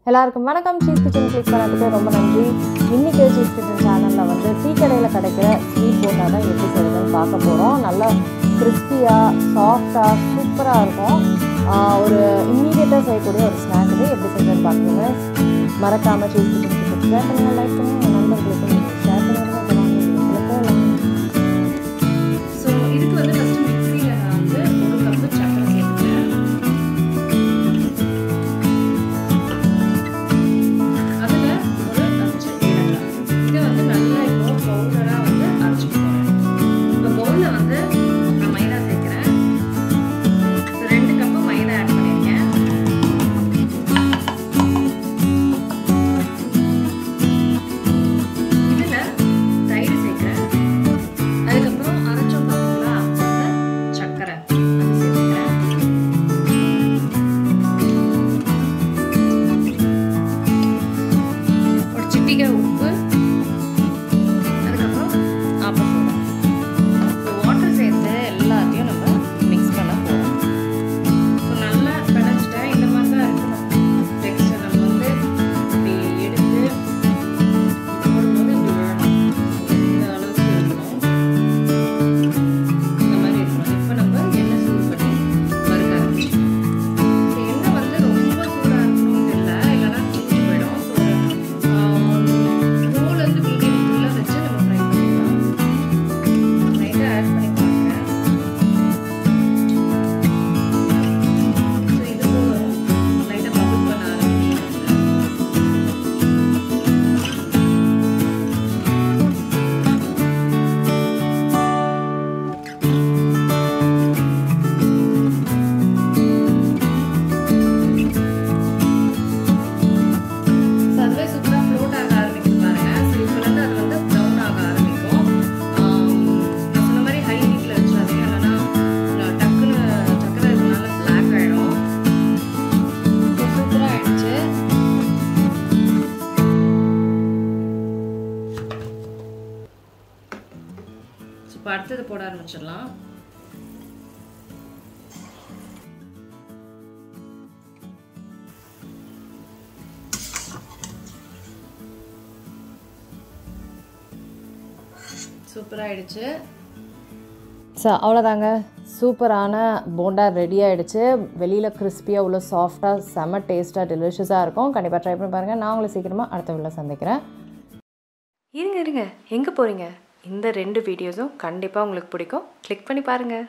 எல்லாருக்கும் வணக்கம். Cheese kitchen click பண்ணதுக்கு ரொம்ப நன்றி. இன்றைக்கி சீஸ் கிச்சன் சேனலில் வந்து டீ கடையில் கிடைக்கிற ஸ்வீட் போண்டா தான் எப்படி செய்யுதுன்னு பார்க்க போகிறோம். நல்லா கிறிஸ்பியாக சாஃப்டாக சூப்பராக இருக்கும். ஒரு இம்மீடியட்டாக செய்யக்கூடிய ஒரு ஸ்நாக் இது. எப்படி செஞ்சதுன்னு பார்க்கணுங்க. மறக்காமல் சீஸ் கிச்சன் சப்ஸ்கிரைப் பண்ணுங்கள், லைக் பண்ணுங்கள், உங்கள் நண்பர்களுக்கு ஷேர் பண்ணுங்கள். ஸோ இதுக்கு வந்து ஃபஸ்ட்டு மிக்ஸியில் நான் வந்து 1 கப்பு சக்கரை சேர்த்துக்கிறேன். அதில் ஒரு 5 ஏலக்காய். இதை வந்து நல்லா இப்போ பவுடராக வந்து அரைச்சி போகிறேன். இப்போ பவுலில் வந்து நான் மைதா சேர்க்குறேன். 2 கப்பு மைதா ஆட் பண்ணியிருக்கேன். இதில் தயிர் சேர்க்குறேன். அதுக்கப்புறம் அரைச்சோம் பார்த்தீங்களா அந்த சக்கரை அது சேர்த்துக்கிறேன். ஒரு சிட்டிகை உப்பு, அதுக்கப்புறம் ஆப்பம் சோடா. இப்போ வாட்டர் சேர்த்து எல்லாத்தையும் நம்ம மிக்ஸ் பண்ண போகிறோம். ஸோ நல்லா பிணைச்சிட்டேன். இந்த மாதிரி தான் இருக்கணும் டெக்ஸ்டர். நம்ம வந்து இப்படி எடுத்து போடும்போது இப்படி விழணும். இந்த அளவுக்கு இருக்கணும். இந்த மாதிரி இருக்கணும். இப்போ நம்ம எண்ணெய் சூடு பண்ணி வறுக்க ஆரம்பிச்சிடணும். ஸோ எண்ணெய் வந்து ரொம்ப சூடாக இருக்கணும்னு இல்லை, இல்லைன்னா தூக்கி போயிடும். ஸோ ஒரு லோலேருந்து மீடியம்குள்ளே வச்சு நம்ம ஃப்ரை பண்ணிக்கலாம். லைட்டாக ஆட் பண்ணி பார்க்குறேன். ஸோ இது போதும். லைட்டாக பபிள் பண்ண ஆரம்பிச்சிடுங்க. சர்வே சூப்பராக ஃப்ளோட் ஆக ஆரம்பிக்கும் பாருங்க. ஸோ இப்போலேருந்து அது வந்து ப்ரௌன் ஆக ஆரம்பிக்கும். நான் சொன்ன மாதிரி ஹை ஹீட்டில் வச்சிடாதீங்க, இல்லைன்னா டக்குன்னு சக்கரை இதனால பிளாக் ஆகிடும். ஸோ சூப்பராக ஆயிடுச்சு. ஸோ இப்போ அடுத்தது போட ஆரம்பிச்சிடலாம். சூப்பராக ஆயிடுச்சு. ஸோ அவ்வளோதாங்க, சூப்பரான போண்டா ரெடி ஆகிடுச்சு. வெளியில் கிறிஸ்பியாக உள்ள சாஃப்டாக செம்ம டேஸ்ட்டாக டெலிஷியஸாக இருக்கும். கண்டிப்பாக ட்ரை பண்ணி பாருங்கள். நான் உங்களை சீக்கிரமாக அடுத்த வீடியோவில் சந்திக்கிறேன். இருங்க எங்கே போகிறீங்க? இந்த 2 வீடியோஸும் கண்டிப்பாக உங்களுக்கு பிடிக்கும். கிளிக் பண்ணி பாருங்கள்.